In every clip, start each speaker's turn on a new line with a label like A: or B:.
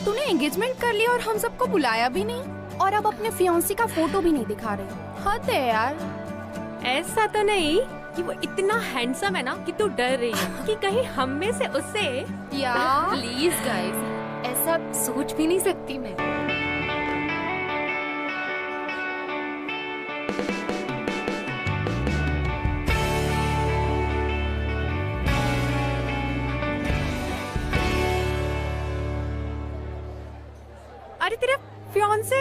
A: तूने एंगेजमेंट कर लिया और हम सबको बुलाया भी नहीं, और अब अपने फियांसी का फोटो भी नहीं दिखा रहे। हद है यार।
B: ऐसा तो नहीं कि वो इतना हैंडसम है ना कि तू डर रही है कि कहीं हम में से उससे
A: यार
C: प्लीज गाइस, ऐसा सोच भी नहीं सकती मैं।
B: अरे तेरा फियांसे।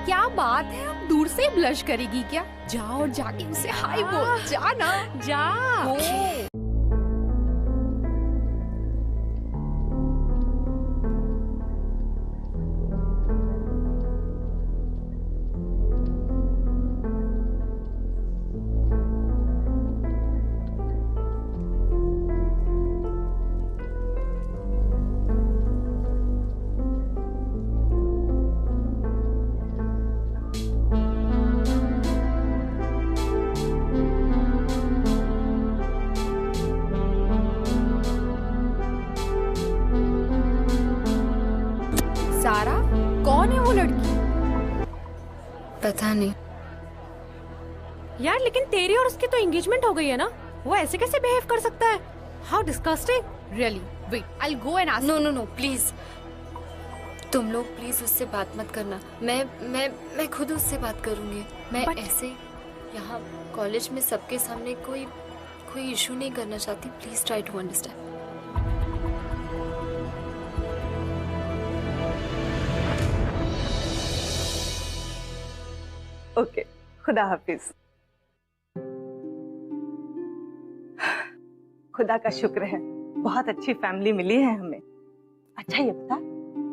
A: क्या बात है, अब दूर से ब्लश करेगी क्या? जा और जाके उसे हाय बोल, जा ना।
B: जा।
A: सारा, कौन है वो लड़की?
C: पता नहीं
B: यार, लेकिन तेरी और उसकी तो एंगेजमेंट हो गई है ना, वो ऐसे कैसे बिहेव कर सकता है? How disgusting.
A: Really? Wait, I will go and ask.
C: No no no please, तुम लोग प्लीज उससे बात मत करना। मैं खुद उससे बात करूंगी। मैं ऐसे यहाँ कॉलेज में सबके सामने कोई इशू नहीं करना चाहती। Please try to understand.
D: Okay, खुदा हाफिज। खुदा का शुक्र है, बहुत अच्छी फैमिली मिली है हमें। अच्छा ये बता,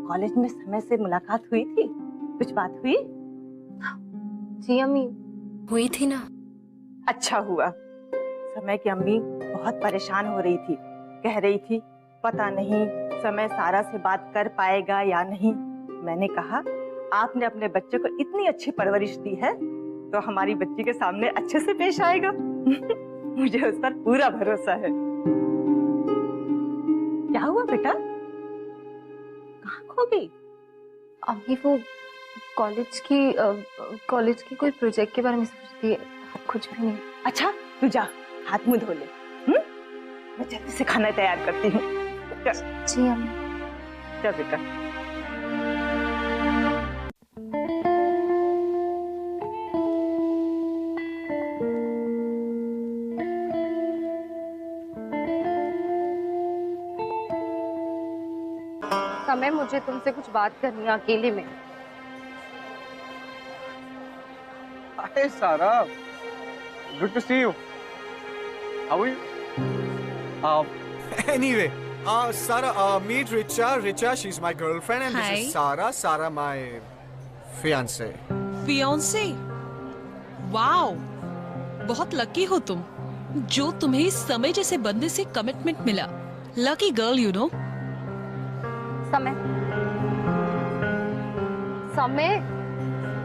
D: कॉलेज में समय से मुलाकात हुई थी? कुछ बात हुई?
C: जी अम्मी, हुई थी ना।
D: अच्छा हुआ। समय की अम्मी बहुत परेशान हो रही थी, कह रही थी पता नहीं समय सारा से बात कर पाएगा या नहीं। मैंने कहा आपने अपने बच्चे को इतनी अच्छी परवरिश दी है तो हमारी बच्ची के सामने अच्छे से पेश आएगा। मुझे उस पर पूरा भरोसा है। क्या हुआ बेटा, कहाँ खो गई?
C: अम्मी वो कॉलेज की कोई प्रोजेक्ट के बारे में सोचती है, कुछ भी नहीं।
D: अच्छा तू जा, हाथ मुंह धो ले। मैं जल्दी से खाना तैयार करती हूँ।
C: जी अम्मी।
D: जा बेटा।
C: समय, मुझे तुमसे कुछ बात करनी है अकेले में।
E: Hi Sarah, good to see you. How are you?
F: Anyway, Sarah, meet Richa. Richa, she's my girlfriend, and this is Sarah. Sarah, my fiance.
G: Fiance? Wow, बहुत लकी हो तुम जो तुम्हें इस समय जैसे बंदे से कमिटमेंट मिला। Lucky girl, you know.
C: समय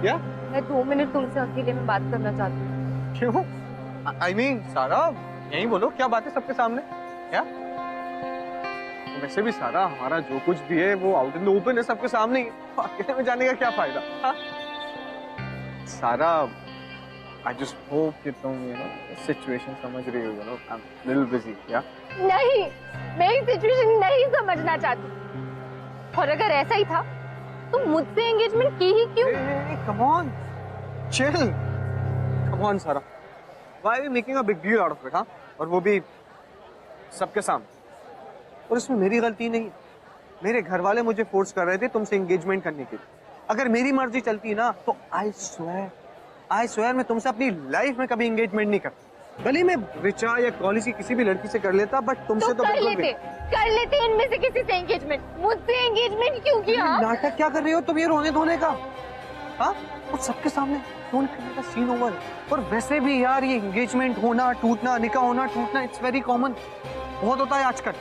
E: क्या?
C: मैं 2 मिनट तुमसे अकेले में बात करना चाहती हूँ।
E: क्यों? I mean, Sarah, यही बोलो, क्या बात है सबके सामने? क्या? वैसे भी सारा, हमारा जो कुछ भी है वो आउट इन द ओपन है, सबके सामने ही। अकेले में जाने का क्या फायदा? हाँ? सारा, I just hope कि तुम सिचुएशन समझ रही हो, I'm a little busy, yeah?
C: नहीं, मैं ये सिचुएशन नहीं समझना चाहती। और अगर ऐसा ही था तो मुझसे एंगेजमेंट की ही क्यों?
E: Hey, come on, chill. Come on, Sarah. Why are you making a big deal out of it, हाँ? और वो भी सबके सामने। और इसमें मेरी गलती नहीं। मेरे घर वाले मुझे फोर्स कर रहे थे तुमसे एंगेजमेंट करने के लिए। अगर मेरी मर्जी चलती ना तो I swear मैं तुमसे अपनी लाइफ में कभी एंगेजमेंट नहीं करता। भले मैं रिचा या कॉलेज की किसी भी लड़की से कर लेता, बट तुमसे तो
C: कर लेते इनमें से किसी से एंगेजमेंट। मुझसे एंगेजमेंट क्यों किया?
E: नाटक क्या कर रही हो तुम ये रोने धोने का? हाँ, और सबके सामने फोन करने का सीन ओवर है। और वैसे भी यार ये एंगेजमेंट होना टूटना, निकाह होना टूटना, इट्स वेरी कॉमन, बहुत होता है आजकल,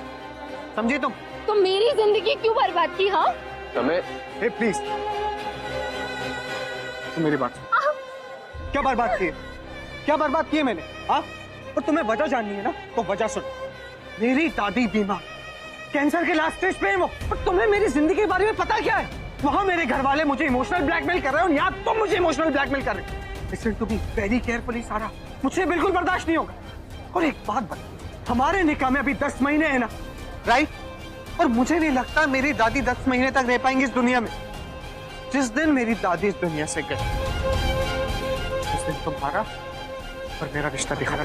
E: समझी तुम?
C: तो मेरी जिंदगी क्यों बर्बाद की? हाँ
E: समय, हे प्लीज तुम मेरी बात सुन। क्या बर्बाद की है? क्या बर्बाद की है मैंने? हाँ, और तुम्हें वजह जाननी है ना, तो वजह सुन। मेरी दादी बीमार, कैंसर के लास्ट स्टेज पे है वो, और तुम्हें मेरी जिंदगी के बारे में पता क्या है? वहां मेरे घर वाले मुझे इमोशनल ब्लैकमेल कर रहे हो और यहाँ तुम मुझे इमोशनल ब्लैकमेल कर रहे हो। Listen to be very carefully Sarah, मुझे बिल्कुल बर्दाश्त नहीं होगा। और एक बात बता, हमारे निकाह में अभी 10 महीने हैं ना, राइट? और मुझे नहीं लगता मेरी दादी 10 महीने तक रह पाएंगी इस दुनिया में। जिस दिन मेरी दादी इस दुनिया से गई, उस दिन तुम्हारा और मेरा रिश्ता दिखा था।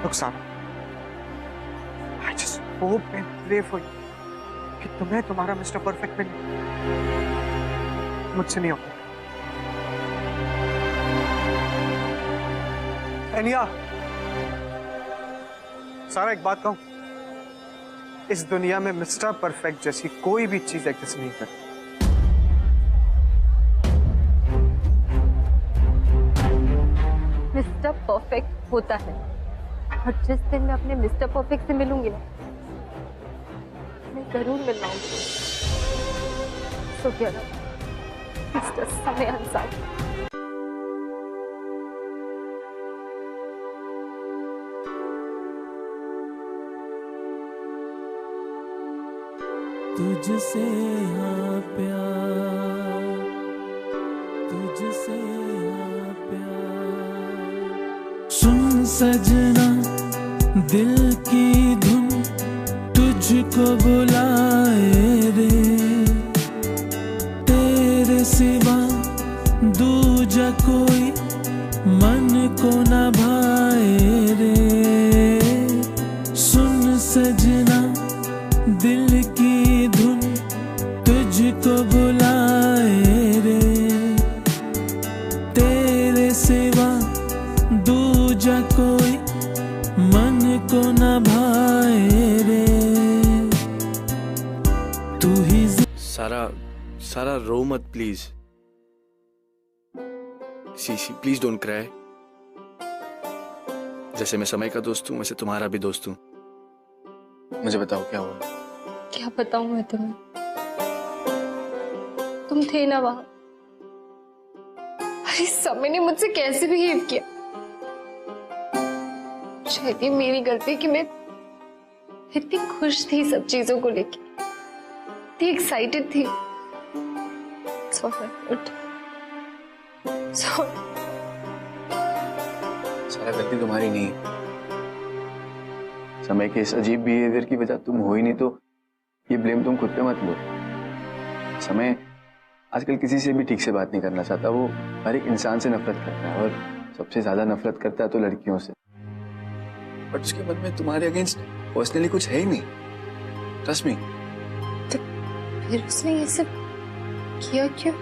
E: Rukhsana, I just hope and pray for you कि तुम्हें तुम्हारा मिस्टर परफेक्ट मिले, मुझसे नहीं होगा। एनिया, सारा एक बात कहूं, इस दुनिया में मिस्टर परफेक्ट जैसी कोई भी चीज एग्जिस्ट नहीं करती।
C: मिस्टर परफेक्ट होता है, और जिस दिन मैं अपने मिस्टर परफेक्ट से मिलूंगी ना, मैं जरूर मिलवाऊंगी। सो क्या मिस्टर समय अंसारी।
H: तुझसे हाँ प्यार, तुझसे हाँ प्यार। सुन सजना दिल की धुन तुझको बुलाए रे, तेरे सिवा दूजा कोई मन को न भाए रे। सुन सजना दिल की धुन तुझको बुलाए रे, तेरे सिवा दूजा कोई मन को न भाए रे। तू ही
I: सारा रो मत please. See please don't cry. जैसे मैं समय का दोस्त हूँ, वैसे तुम्हारा भी दोस्त हूँ। मुझे बताओ क्या हुआ?
C: क्या बताऊं मैं तुम्हें? तुम थे ना वहां। अरे समय ने मुझसे कैसे बिहेव किया। शायद ये मेरी गलती कि मैं इतनी खुश थी सब चीजों को लेके, इतनी एक्साइटेड थी।
I: सारा गलती तुम्हारी नहीं है। समय के इस अजीब बिहेवियर की वजह तुम हो ही नहीं, तो ये ब्लेम तुम खुद पे मत लो। समय आजकल किसी से भी ठीक से बात नहीं करना चाहता। वो हर एक इंसान से नफरत करता है, और सबसे ज्यादा नफरत करता है तो लड़कियों से। बट उसके मन में तुम्हारे अगेंस्ट पर्सनली कुछ है ही नहीं। Trust me.
C: तो फिर उसने ये सब किया क्यों?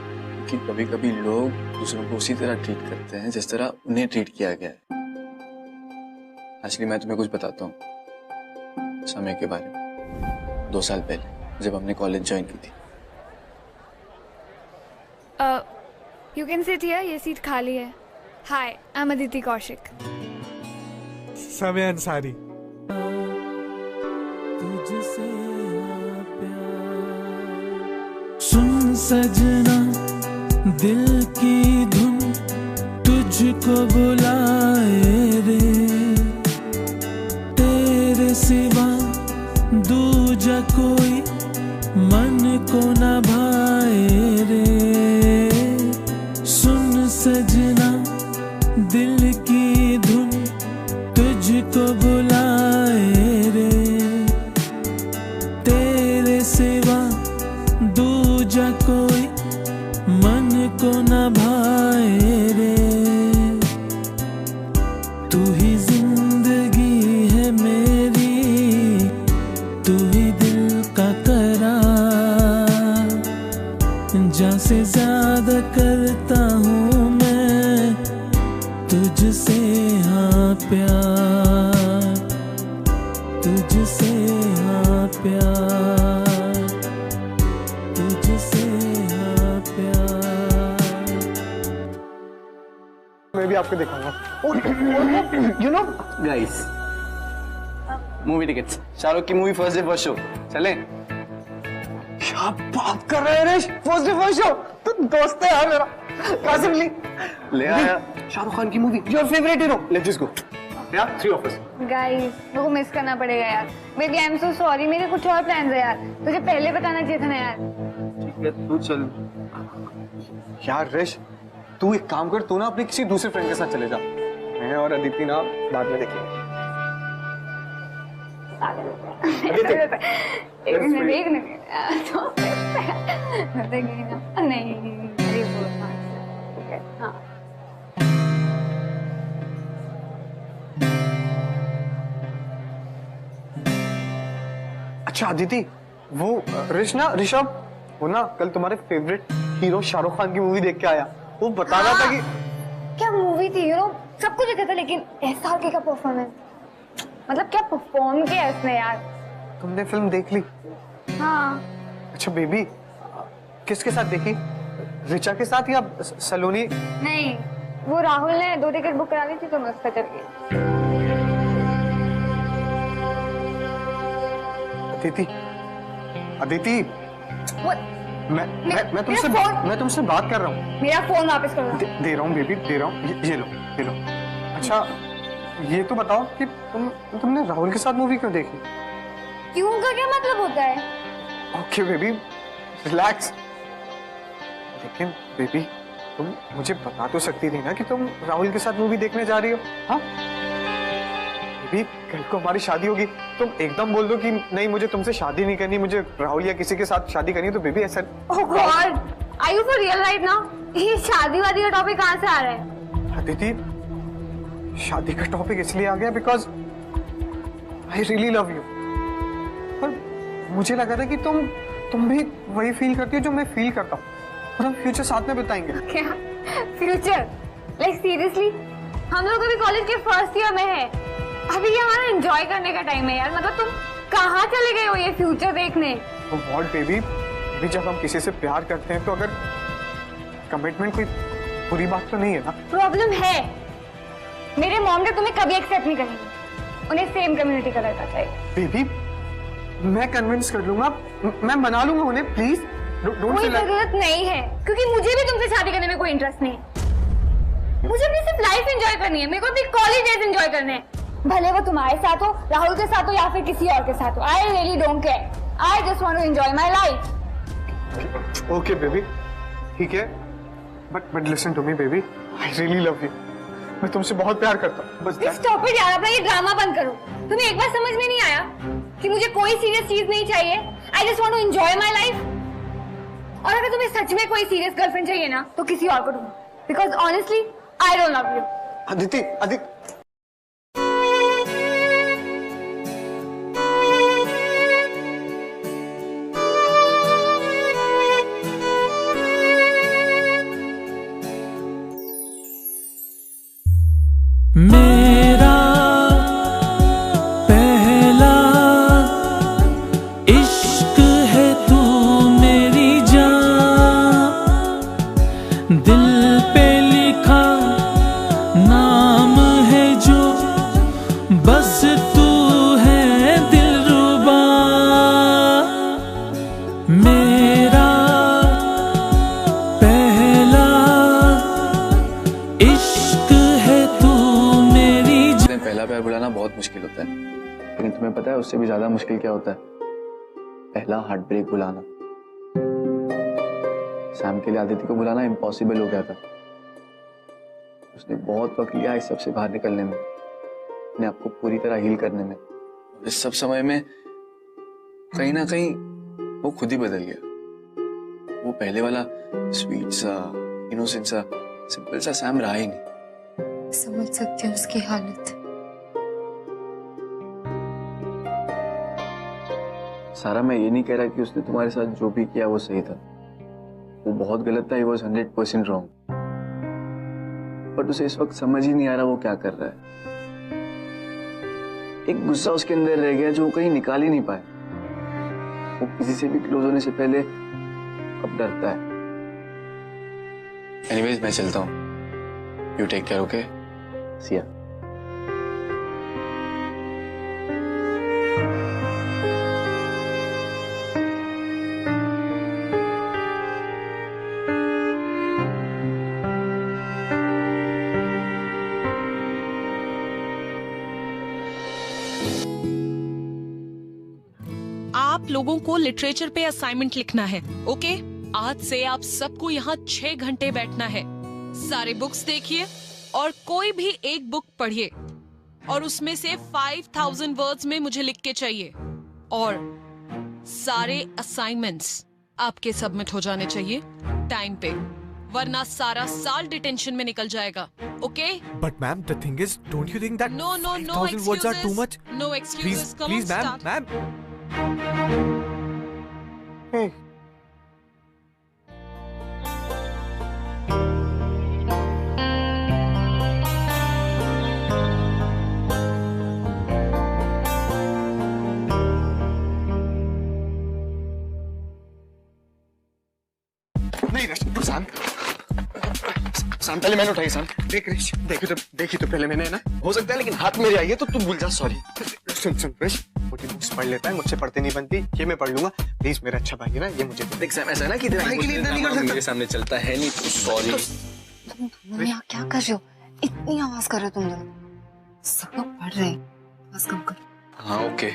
I: कि कभी कभी लोग दूसरों को उसी तरह ट्रीट करते हैं जिस तरह उन्हें ट्रीट किया गया है। एक्चुअली मैं तुम्हें कुछ बताता हूँ समय के बारे में। 2 साल पहले जब हमने कॉलेज ज्वाइन की थी।
J: यू कैन सिट हियर, ये सीट खाली है। हाय, आई एम अदिति कौशिक।
F: समय अंसारी।
H: तुझसे हाँ प्यार। सुन सजना दिल की धुन तुझको बुलाए रे, तेरे सिवा दूजा कोई मन को न भाए रे। सुन सजना दिल की धुन तुझको बुलाए रे, तेरे सिवा दूजा कोई मन को न भाए रे। तू ही जिंदगी है मेरी, तू ही दिल का करार। जान से ज्यादा करता हूँ मैं तुझसे हाँ प्यार, तुझसे हाँ प्यार, तुझसे हाँ प्यार।
E: मैं भी आपको दिखाऊंगा। You know guys,
I: movie tickets, Shahrukh की movie first day first show, चले?
E: क्या बात कर रहे हैं Rish? First day first show? तू दोस्त है यार मेरा। कासिम ले आया शाहरुख खान की movie, your favourite hero. Let's just go. यार 3 ऑफ अस।
J: गाइस मेरे को मिस करना पड़ेगा यार। Baby I am so sorry, मेरे कुछ और प्लान्स है यार, तुझे पहले बताना चाहिए था ना यार।
E: ठीक है तू चल। यार ऋष तू एक काम कर, तू ना अपने किसी दूसरे फ्रेंड के साथ चले जा, मैं और अदिति ना बाद में देखेंगे। अच्छा अदिति, वो ऋषभ वो ना कल तुम्हारे फेवरेट हीरो शाहरुख खान की मूवी देख के आया, वो बता रहा था कि
J: क्या मूवी थी हीरो, सब कुछ देखा था, लेकिन एहसास का परफॉर्मेंस, मतलब क्या परफॉर्म किया उसने यार।
E: तुमने फिल्म देख ली?
J: हाँ।
E: अच्छा बेबी, किसके साथ देखी? रिचा के साथ या सलोनी?
J: नहीं, वो राहुल ने 2 टिकट बुक करा ली थी तो मैं उसका चल गई।
E: अदिति मैं तुमसे बात कर रहा हूँ।
J: मेरा फोन वापस करो।
E: दे रहा हूँ बेबी, दे रहा हूँ, ये लो। अच्छा ये तो बताओ कि तुमने राहुल के साथ मूवी क्यों देखी?
J: क्यों का क्या मतलब होता है?
E: Okay baby relax. लेकिन बेबी तुम मुझे बता तो सकती थी ना कि तुम राहुल के साथ मूवी देखने जा रही हो। हाँ बेबी कल को हमारी शादी होगी, तुम एकदम बोल दो कि नहीं मुझे तुमसे शादी नहीं करनी, मुझे राहुल या किसी के साथ शादी करनी है, तो बेबी ऐसा।
J: Oh god, are you for real right now? ये शादी वादी का टॉपिक कहाँ से आ रहा है?
E: अदिति शादी का टॉपिक इसलिए आ गया because I really love you, और मुझे लगा था कि तुम भी वही फील करती हो जो मैं फील करता हूँ, और हम फ्यूचर साथ में बिताएंगे।
J: क्या फ्यूचर? Like seriously? हम लोग अभी कॉलेज के फर्स्ट ईयर में है, अभी ये हमारा एंजॉय करने का टाइम है यार। मतलब तुम कहाँ चले गए हो ये फ्यूचर देखने?
E: व्हाट बेबी, अभी जब हम किसी से प्यार करते हैं तो अगर कमिटमेंट कोई बुरी बात तो नहीं है ना?
J: प्रॉब्लम है, मेरे मॉम ने तुम्हें कभी एक्सेप्ट नहीं करेंगे, उन्हें सेम कम्युनिटी का लड़का चाहिए।
E: बेबी मैं कन्विंस कर लूंगा, मैं मना लूंगा उन्हें, प्लीज डोंट।
J: कोई जरूरत नहीं है, क्योंकि मुझे भी तुमसे शादी करने में कोई इंटरेस्ट नहीं है। मुझे अपनी सिर्फ लाइफ एंजॉय करनी है, मेरे को अपनी कॉलेज डेज एंजॉय करने हैं, भले वो तुम्हारे साथ हो, राहुल के साथ हो या फिर किसी और के साथ हो। I really don't care, I just want to enjoy my life.
E: Okay baby ठीक है, but listen to me baby, I really love you, मैं तुमसे बहुत प्यार करता हूँ। बस
J: स्टॉप इट यार, अपना ये ड्रामा बंद करो। तुम्हें एक बार समझ में नहीं आया कि मुझे कोई सीरियस चीज नहीं चाहिए, I just want to enjoy my life. और अगर तुम्हें सच में कोई सीरियस गर्लफ्रेंड चाहिए ना तो किसी और को ढूंढो, because honestly I don't love you.
E: Aditi
H: मेरा पहला इश्क है तू मेरी जान, दिल पे लिखा नाम है जो, बस तू है दिलरुबा। मेरा पहला इश्क है तू मेरी।
I: पहला प्यार बुलाना बहुत मुश्किल होता है, लेकिन तुम्हें पता है उससे भी ज्यादा मुश्किल क्या होता है? पहला हार्ट ब्रेक बुलाना। सैम के लिए आदित्य को बुलाना इम्पॉसिबल हो गया था। उसने बहुत वक्त लिया इस सब से बाहर निकलने में, अपने आप को पूरी तरह हील करने में। इस सब समय में कहीं ना कहीं वो खुद ही बदल गया। वो पहले वाला स्वीट सा, इनोसेंट सा, सिंपल सा सैम रहा ही नहीं।
C: समझ सकती हूँ उसकी हालत।
I: सारा, मैं ये नहीं कह रहा कि उसने तुम्हारे साथ जो भी किया वो सही था, वो बहुत गलत था, he was 100% wrong। बट उसे इस वक्त समझ ही नहीं आ रहा वो क्या कर रहा है। एक गुस्सा उसके अंदर रह गया जो वो कहीं निकाल ही नहीं पाए। वो किसी से भी क्लोज होने से पहले अब डरता है। एनीवेज मैं चलता हूँ, you take care, okay? Siya.
G: आप लोगों को लिटरेचर पे असाइनमेंट लिखना है, ओके? आज से आप सबको यहाँ 6 घंटे बैठना है। सारे बुक्स देखिए और कोई भी एक बुक पढ़िए और उसमें से 5000 वर्ड्स में मुझे लिख के चाहिए। और सारे असाइनमेंट्स आपके सबमिट हो जाने चाहिए टाइम पे, वरना सारा साल डिटेंशन में निकल जाएगा, okay?
F: But ma'am, the thing is, don't you think that
G: No
F: 5,000 words are too much?
G: No excuses. Come
F: Please,
G: on,
F: ma'am,
G: start.
E: ma'am. Hey.
I: नहीं रश, शांत शांत, पहले मैंने उठाई। शांत देख रिश, देखी तो पहले मैंने ना, हो सकता है लेकिन हाथ मेरे आई है तो तू भूल जा। सॉरी।
E: सुन रिश, मोटी बुक्स पढ़ लेता है, मुझसे पढ़ते नहीं बनती, ये मैं पढ़ लूंगा। प्लीज मेरा अच्छा भाई है ना, ये मुझे
I: देख सैम, ऐसा है ना कि तेरा भाई के लिए इतना नहीं कर सकता। मेरे सामने चलता है नहीं तो सॉरी।
C: तुम दोनों यहाँ क्या कर रहे हो? इतनी आवाज कर रहे हो तुम दोनों। सब लोग पढ़ रहे हैं, आवाज कम कर।
I: हाँ ओके।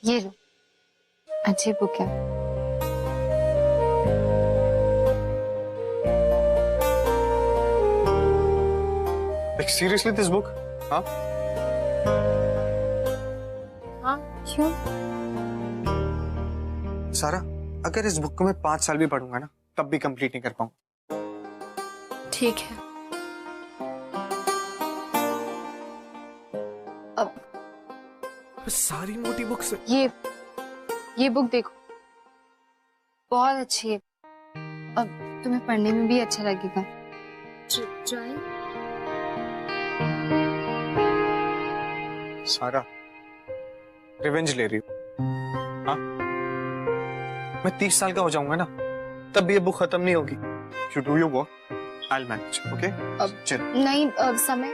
C: ये लो, अच्छी बुक है।
E: Like seriously this book? हाँ?
C: हाँ, क्यों?
E: सारा, अगर इस बुक को मैं 5 साल भी पढ़ूंगा ना, तब भी कंप्लीट नहीं कर पाऊंगा।
C: ठीक है। अब
F: सारी मोटी बुक्स।
C: ये बुक देखो, बहुत अच्छी है। अब तुम्हें पढ़ने में भी अच्छा लगेगा। ट्राई।
E: सारा, रिवेंज ले रही हूँ? हाँ? मैं 30 साल का हो जाऊंगा ना, तब भी ये बुक खत्म नहीं होगी। You do your work, I'll manage, okay?
C: अब
E: चल।
C: नहीं, अब समय,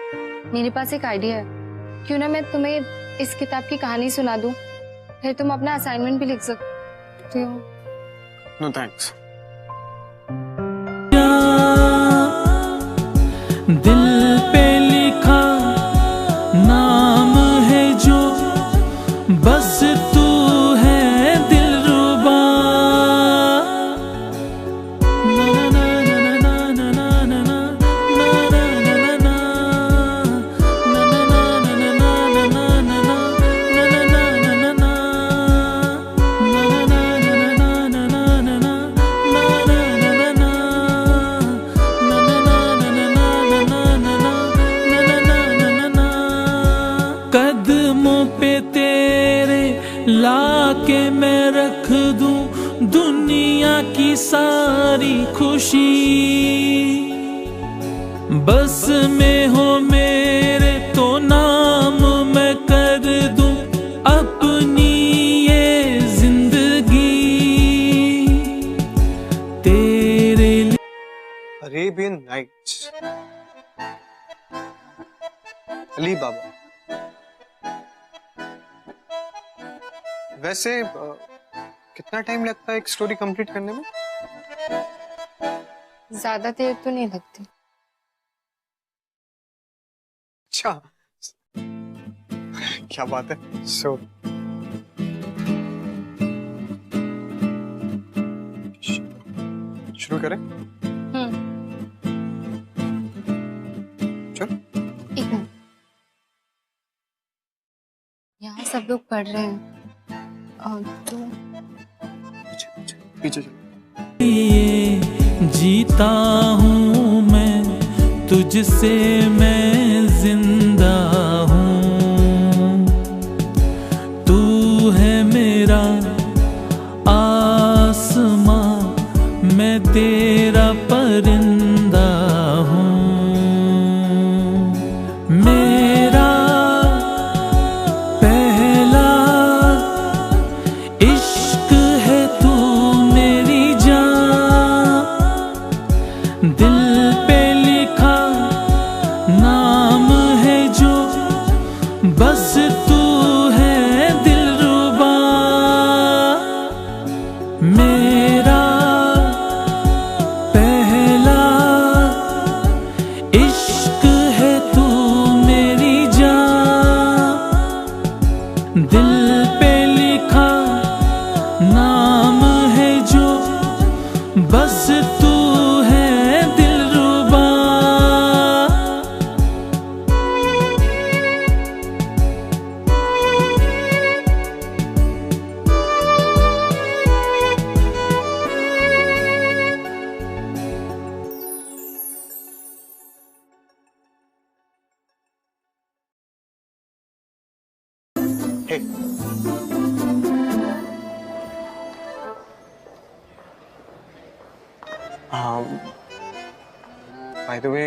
C: मेरे पास एक आइडिया है। क्यों ना मैं तुम्हें इस किताब की कहानी सुना दूं, फिर तुम अपना असाइनमेंट भी लिख सकते हो।
E: No thanks.
H: दिल पे लिखा नाम है जो, बस तू है दिलरुबा। कदमों पे तेरे लाके मैं रख दूं दुनिया की सारी खुशी, बस में हो मेरे तो नाम मैं कर दूं अपनी ये जिंदगी तेरे लिए।
E: Arabian Nights, अली बाबा। वैसे कितना टाइम लगता है एक स्टोरी कंप्लीट करने में?
C: ज्यादा देर तो नहीं लगती।
E: अच्छा, क्या बात है। शुरू करें? चल।
C: एक मिनट, यहाँ सब लोग पढ़ रहे हैं और तो
E: पीछे
H: ये जीता हूँ मैं, तुझसे मैं जिंदा हूँ। तू है मेरा आसमां, मैं तेरा परिंदा हूँ। मेरा पहला इश्क है तू मेरी जान, दिल पे लिखा नाम है
E: by the way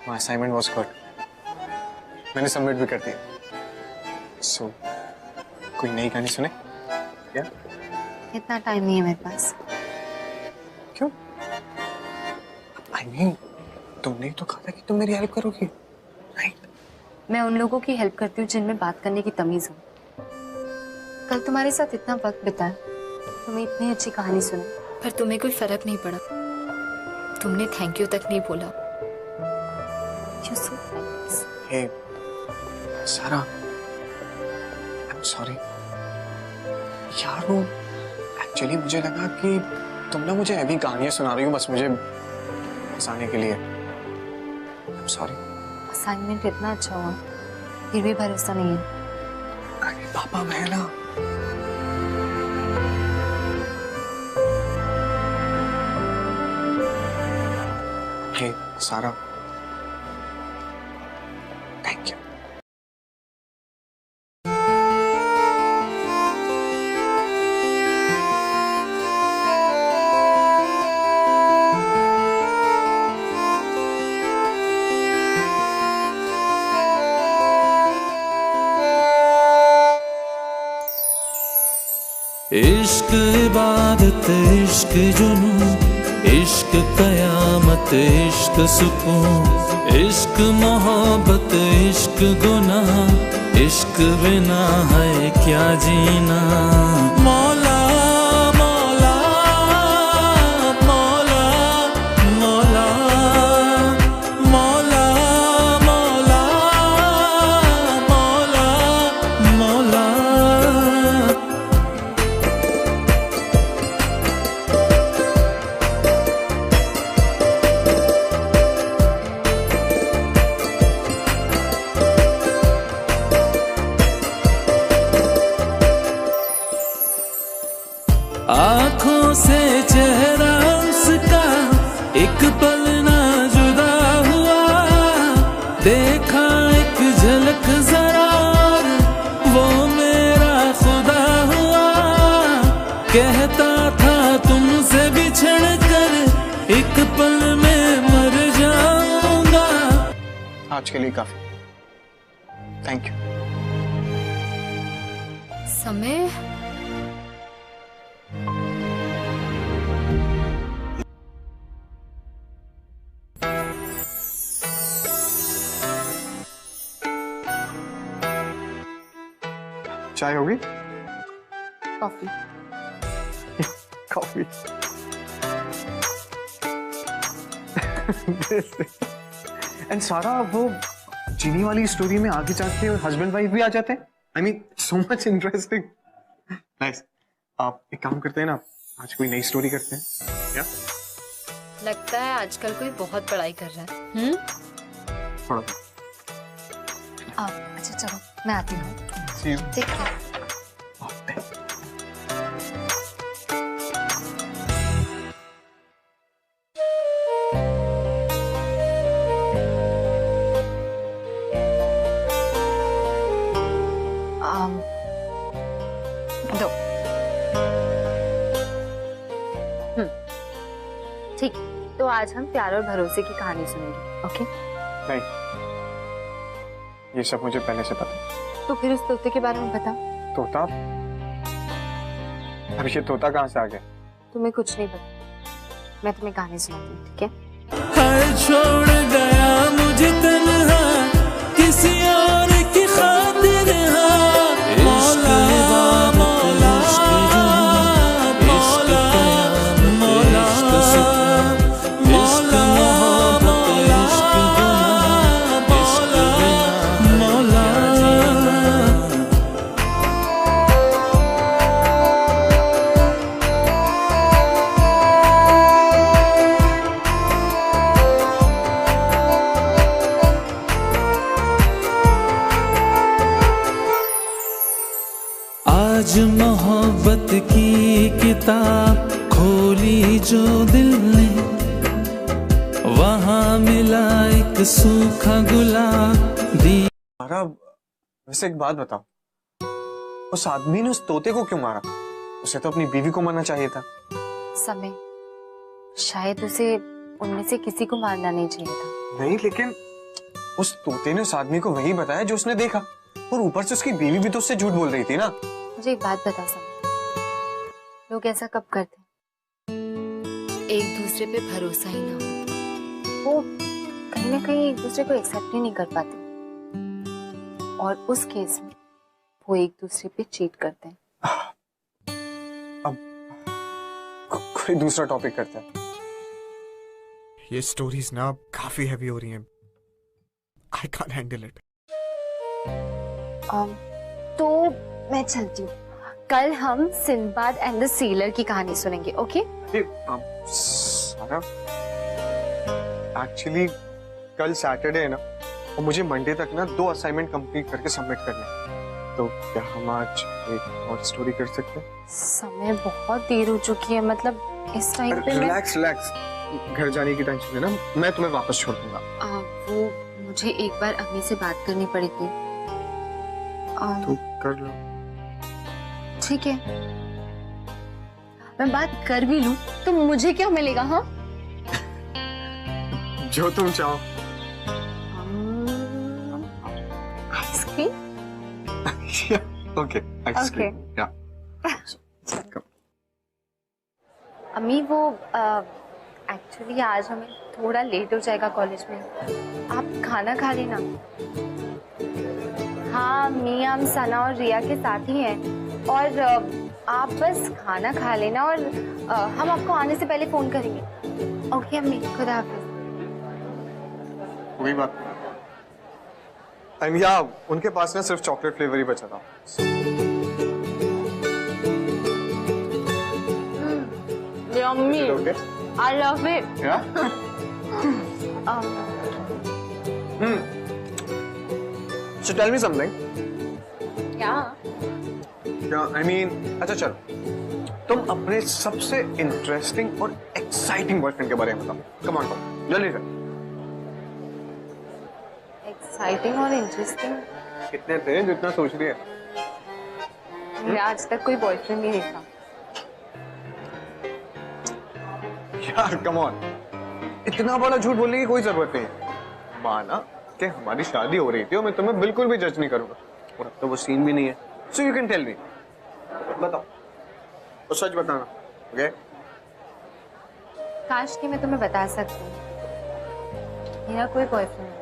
E: my assignment was good, मैंने सबमिट भी कर दिया। सो कोई नई कहानी सुने क्या?
C: इतना टाइम नहीं है मेरे पास।
E: क्यों? आई मीन तुमने ही तो कहा था कि तुम मेरी हेल्प करोगी, राइट?
C: मैं उन लोगों की हेल्प करती हूँ जिनमें बात करने की तमीज हो। कल तुम्हारे साथ इतना वक्त बिताया, तुम्हें इतनी अच्छी कहानी सुनी, पर तुम्हें कोई फर्क नहीं पड़ा। तुमने थैंक यू तक नहीं बोला। You're so nice.
E: हे सारा, आई एम सॉरी यार। वो एक्चुअली मुझे लगा कि तुम ना मुझे अभी कहानियां सुना रही हो बस मुझे हंसाने के लिए। I am sorry.
C: असाइनमेंट इतना अच्छा हुआ, फिर भी भरोसा नहीं है।
E: अरे पापा मैं ना हे सारा, थैंक यू।
H: इश्क इबादत, इश्क जुनून, इश्क कयामत, इश्क सुकून, इश्क मोहब्बत, इश्क गुनाह, इश्क बिना है क्या जीना। मौला मौला मौला मौला मौला मौला मौला मौला। आँखों से चेहरा उसका एक पल ना जुदा हुआ, देखा एक झलक जरा और वो मेरा खुदा हुआ। कहता था तुमसे बिछड़ कर एक पल में मर जाऊंगा।
E: आज के लिए काफी, थैंक यू।
C: समय
E: चाय होगी?
C: कॉफी।
E: कॉफी। एंड सारा वो चीनी वाली स्टोरी में आगे जाके हस्बैंड वाइफ भी आ जाते हैं। I mean so much interesting. Nice. आप एक काम करते हैं ना, आज कोई नई स्टोरी करते हैं क्या?
C: लगता है आजकल कोई बहुत पढ़ाई कर रहा है।
E: थोड़ा।
C: अच्छा चलो मैं आती हूँ।
E: See you.
C: ठीक है। दो। ठीक, तो आज हम प्यार और भरोसे की कहानी सुनेंगे, ओके?
E: नहीं, ये सब मुझे पहले से पता है।
C: तो फिर उस तोते के बारे में बता।
E: तोता? अब ये तोता कहाँ से आ गया?
C: तुम्हें कुछ नहीं पता, मैं तुम्हें कहानी सुनाती हूँ, ठीक है?
H: हर छोड़ गया मुझे तन्हा किसी और की खातिर। मौला मौला मौला मौला मौला मौला आज मोहब्बत की किताब खोली जो दिल ने, वहाँ मिला एक सूखा गुलाब दी।
E: मारा, वैसे एक बात बताओ, उस आदमी ने उस तोते को क्यों मारा? उसे तो अपनी बीवी को मारना चाहिए था।
C: समय शायद उसे उनमें से किसी को मारना नहीं चाहिए था।
E: नहीं, लेकिन उस तोते ने उस आदमी को वही बताया जो उसने देखा, और ऊपर से उसकी बीवी भी तो उससे झूठ बोल रही थी ना।
C: मुझे एक बात बता सम, लोग ऐसा कब करते? एक दूसरे पे भरोसा ही ना हो, वो कहीं ना कहीं एक दूसरे को एक्सेप्ट ही नहीं कर पाते, और उस केस में वो एक दूसरे पे चीट करते हैं।
E: अब कोई दूसरा टॉपिक करता है।
F: ये स्टोरीज ना काफी हैवी हो रही हैं। I can't handle it.
C: तो मैं चलती हूँ, कल हम सिंदबाद एंड द सीलर की कहानी सुनेंगे, ओके?
E: सारा, एक्चुअली कल सैटरडे है ना, और मुझे मंडे तक ना 2 असाइनमेंट कंप्लीट करके सबमिट करने हैं। तो क्या हम आज एक और स्टोरी कर सकते हैं?
C: समय बहुत देर हो चुकी है, मतलब इस टाइम पे
E: रिलैक्स रिलैक्स, घर जाने की टेंशन है ना, मैं तुम्हें वापस छोड़ दूंगा।
C: वो मुझे एक बार अम्मी से बात करनी पड़ेगी।
E: तो कर लो।
C: ठीक है, मैं बात कर भी लूं तो मुझे क्या मिलेगा? हाँ,
E: जो तुम चाहो।
C: आइसक्रीम?
E: Okay, ice cream. या
C: अम्मी, वो एक्चुअली आज हमें थोड़ा लेट हो जाएगा कॉलेज में, आप खाना खा लेना। हाँ, मियाम, सना और रिया के साथ ही हैं, और आप बस खाना खा लेना, और हम आपको आने से पहले फोन करेंगे। ओके अम्मी, खुदा हाफिज।
E: कोई बात नहीं। या उनके पास ना सिर्फ चॉकलेट फ्लेवर ही बचा था।
C: Yummy, I love it.
E: Yeah? So tell me something.
C: क्या?
E: I mean, अच्छा चलो, तुम अपने सबसे इंटरेस्टिंग और एक्साइटिंग बॉयफ्रेंड के बारे में बताओ। कम ऑन, जल्दी से।
C: एक्साइटिंग और इंटरेस्टिंग?
E: कितने थे जितना सोच रही है?
C: मैं आज तक कोई बॉयफ्रेंड नहीं देखा।
E: यार कम ऑन, इतना बड़ा झूठ बोलने की कोई जरूरत नहीं है। माना कि हमारी शादी हो रही थी और मैं तुम्हें बिल्कुल भी जज नहीं करूंगा, और अब तो वो सीन भी नहीं है। So you can tell me, बताओ, तो सच बताना, ओके?
C: काश कि मैं तुम्हें बता सकती हूँ मेरा कोई बॉयफ्रेंड है।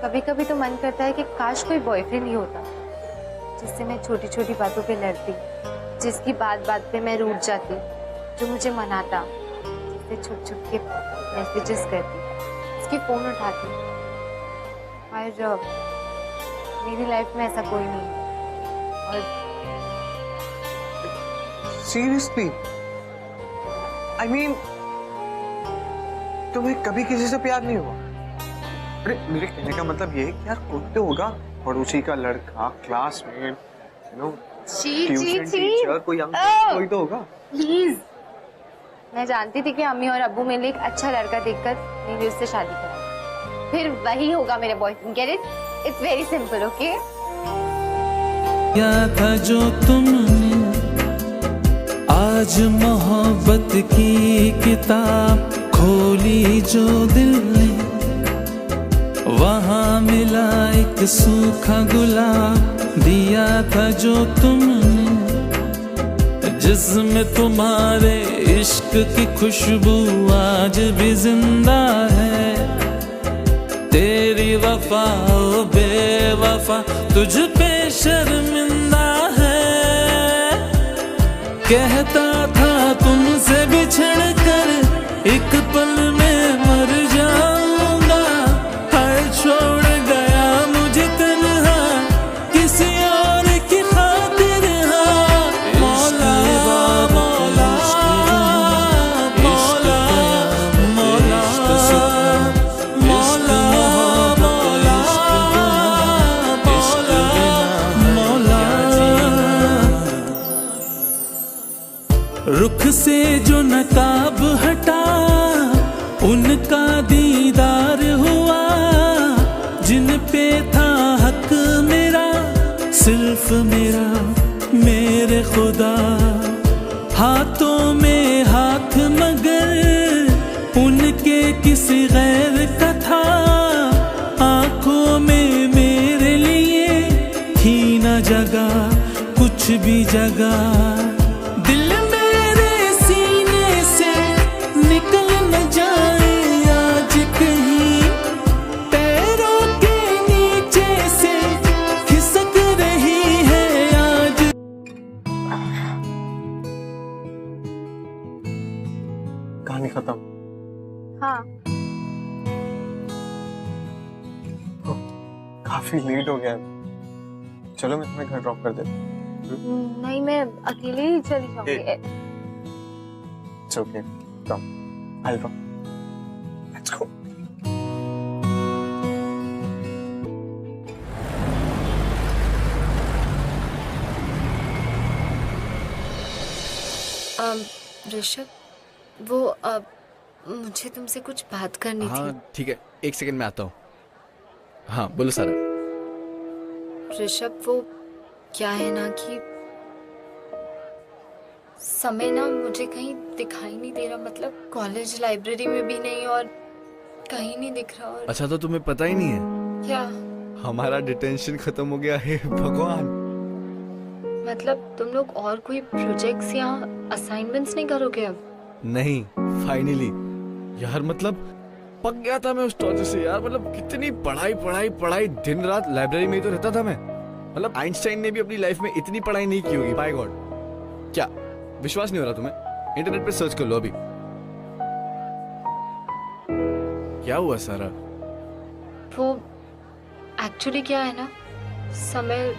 C: कभी कभी तो मन करता है कि काश कोई बॉयफ्रेंड ही होता जिससे मैं छोटी छोटी बातों पे लड़ती, जिसकी बात बात पे मैं रूठ जाती, जो मुझे मनाता, छुप छुप के मैसेजेस करती, उसकी फोन उठाती। और मेरी लाइफ में ऐसा कोई नहीं है। और
E: सीरियसली, आई मीन, तुम्हें कभी किसी से प्यार नहीं हुआ? अरे मेरे कहने का मतलब ये है कि यार कोई तो होगा, पड़ोसी का लड़का, classmate, you know, tuition teacher, कोई कोई तो होगा।
C: प्लीज, मैं जानती थी कि अम्मी और अब्बू मेरे लिए एक अच्छा लड़का देखकर मेरी उससे शादी करा, फिर वही होगा मेरे boyfriend. Get it? It's very simple, okay?
H: क्या था जो तुमने आज मोहब्बत की किताब खोली जो दिल ने, वहाँ मिला एक सूखा गुलाब दिया था जो तुमने, जिसमें तुम्हारे इश्क की खुशबू आज भी जिंदा है। तेरी वफा ओ बेवफा तुझ पे शर्मिंदा है। कहता था तुमसे बिछड़ कर एक पल में मर जाऊंगा, हर छोड़ गया मुझे तन्हा किसी और की खातिर। हाँ मौला मौला मौला मौला मौला मौला मौला रुख से जो नकाब हटा उनका दीदार हुआ, जिन पे था हक मेरा सिर्फ मेरा मेरे खुदा। हाथों में हाथ मगर किसी गैर का था, आंखों में मेरे लिए थी न जगह, कुछ भी जगह। दिल मेरे सीने से निकल न जाए आज कहीं, पैरों के नीचे से खिसक रही है आज।
E: कहानी खत्म।
A: हाँ।
E: काफी लेट हो गया है। चलो मैं तुम्हें घर ड्रॉप कर देता हूँ।
J: नहीं, मैं अकेले ही चली जाऊंगी।
E: It's okay. Come. I'll drop. Let's go.
C: Rishabh, वो मुझे तुमसे कुछ बात करनी थी।
F: हाँ ठीक है, एक सेकंड में आता हूँ। हाँ बोलो सारा।
C: ऋषभ, वो क्या है ना कि समय ना मुझे कहीं दिखाई नहीं दे रहा, मतलब कॉलेज लाइब्रेरी में भी नहीं और कहीं नहीं दिख रहा। और
F: अच्छा तो तुम्हें पता ही नहीं है
C: क्या?
F: हमारा डिटेंशन खत्म हो गया है। भगवान,
C: मतलब तुम लोग और कोई प्रोजेक्ट्स या असाइनमेंट्स नहीं करोगे अब?
F: नहीं, फाइनली यार, मतलब पक गया था मैं उस टॉर्चर से यार। मतलब कितनी पढ़ाई पढ़ाई पढ़ाई, दिन रात लाइब्रेरी में ही तो रहता था मैं। मतलब आइंस्टाइन ने भी अपनी लाइफ में इतनी पढ़ाई नहीं की होगी, बाय गॉड। क्या विश्वास नहीं हो रहा तुम्हें? इंटरनेट पे सर्च कर लो अभी। क्या हुआ सारा?
C: वो एक्चुअली क्या है ना, समय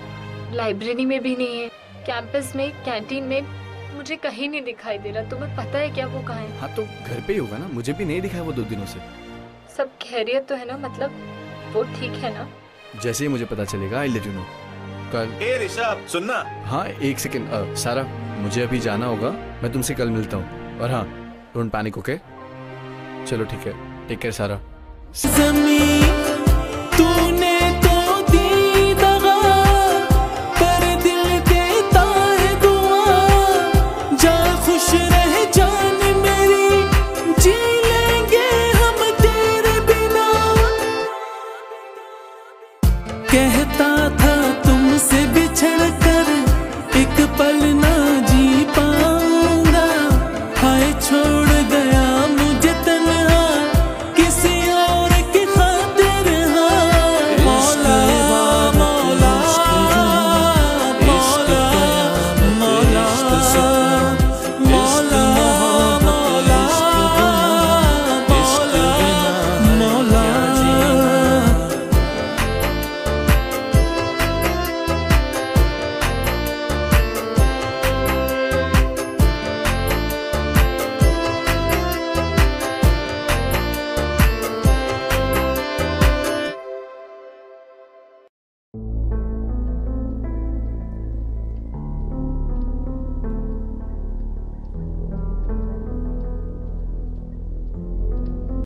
C: लाइब्रेरी में भी नहीं है, कैंपस में, कैंटीन में, मुझे कहीं नहीं दिखाई दे रहा। तुम्हें पता है क्या वो कहाँ है?
F: हाँ तो घर पे ही होगा ना, मुझे भी नहीं दिखाया वो 2 दिनों से।
C: सब खैरियत तो है ना, मतलब वो ठीक है ना?
F: जैसे ही मुझे पता चलेगा आई लेट यू नो। कल।
K: ए ऋषभ, सुनना।
F: हाँ एक सेकंड सारा, मुझे अभी जाना होगा, मैं तुमसे कल मिलता हूँ। और हाँ, डोंट पैनिक, ओके? चलो ठीक है, टेक केयर सारा।
H: तूने तो दी दगा, पर दिल देता है दुआ, जा खुश रह जान मेरी, जी लेंगे हम तेरे बिना। कहता था तुमसे बिछड़ कर एक पल ना जी पाऊंगा, हाय छोड़ गया मुझे तन्हा किसी और की खातिर। हाँ मौला मौला मौला मौला मौला मौला मौला मौला।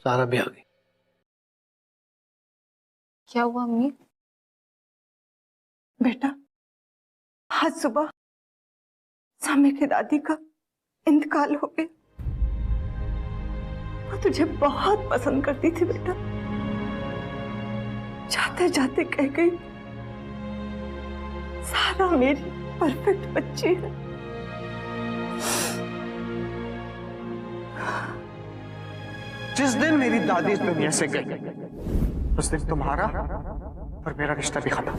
E: सारा भी आ गई।
D: क्या हुआ अम्मी? बेटा, आज सुबह सामे की दादी का इंतकाल हो गया। वो तुझे बहुत पसंद करती थी बेटा। जाते जाते कह गई, सारा मेरी परफेक्ट बच्ची है।
E: जिस दिन मेरी दादी इस दुनिया से गई, उस दिन तुम्हारा और मेरा रिश्ता भी खत्म।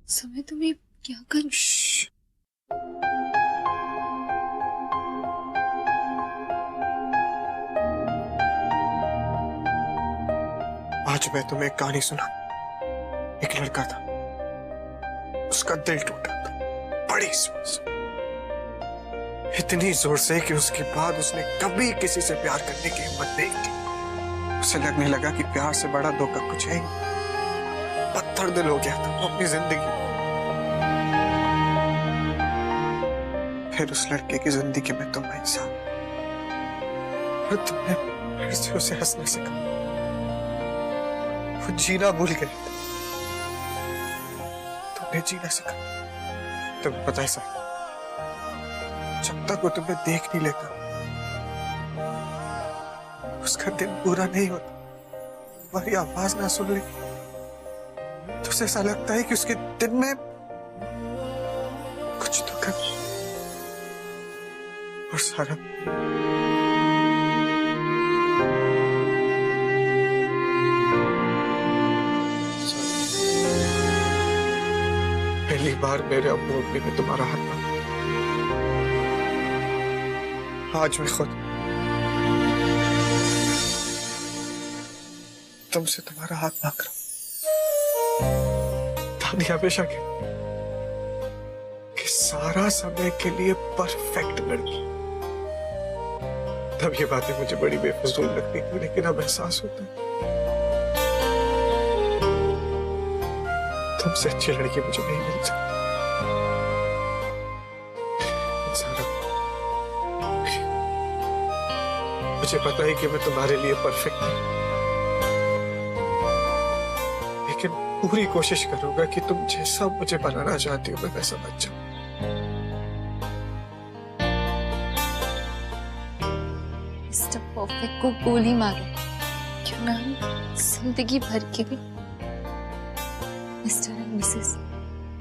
C: समय तुम्हें क्या कर
E: आज मैं तुम्हें एक कहानी सुना। एक लड़का था, उसका दिल टूटा था बड़ी जोर से, इतनी जोर से कि उसके बाद उसने कभी किसी से प्यार करने की हिम्मत नहीं की। उसे लगने लगा कि प्यार से बड़ा धोखा कुछ है ही। पत्थर दिल हो गया था वो अपनी जिंदगी। फिर उस लड़के की जिंदगी में तुम आई साहब, और तुमने फिर से उसे हंसना सिखाया। वो जीना भूल गए, तुमने जीना सिखाया। तुम्हें पता है साहब, जब तक वो तुम्हें देख नहीं लेता उसका दिन पूरा नहीं होता। तुम्हारी आवाज ना सुन ले तो उसे ऐसा लगता है कि उसके दिन में कुछ तो कमी। और सारा पहली बार मेरे अपने उठने में तुम्हारा हाथ मांगा। आज मैं खुद तुमसे तुम्हारा हाथ मांग रहा हूं। दादी हमेशा कहती कि सारा समय के लिए परफेक्ट लड़की। तब ये बातें मुझे बड़ी बेफिजूल लगती थी, लेकिन अब एहसास होता है तुमसे अच्छी लड़की मुझे नहीं मिल सकती। मुझे पता है कि मैं तुम्हारे लिए परफेक्ट नहीं, लेकिन पूरी कोशिश करूंगा कि तुम जैसा मुझे बनाना चाहती हो मैं वैसा बन जाऊं।
C: मिस्टर परफेक्ट को गोली मारो, क्यों ना हम जिंदगी भर के लिए मिस्टर एंड मिसेस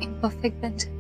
C: इम्परफेक्ट बन जाए।